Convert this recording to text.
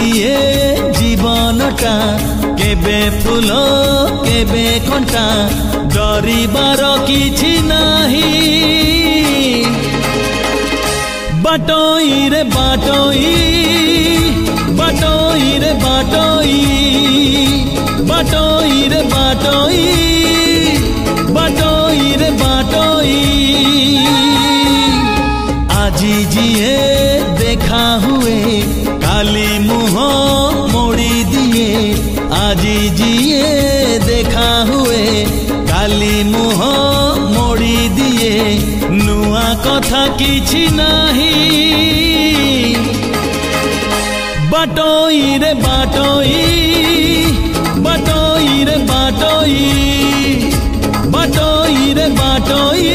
दिए जीवनटा केबे फूल केबे कंटा डरिबार किछि नाही बाटोई रे बाटोई बाटोई रे बाटोई बाटोई रे बाटोई बाटोई रे बाटोई आजी जिए देखा हुए काली मुह मोड़ी दिए आजी जिए देखा हुए काली मुह मोड़ी दिए नुआ कथा किछि नाही बाटोई रे बाटोई बाटोई रे बाटोई बाटोई रे बाटोई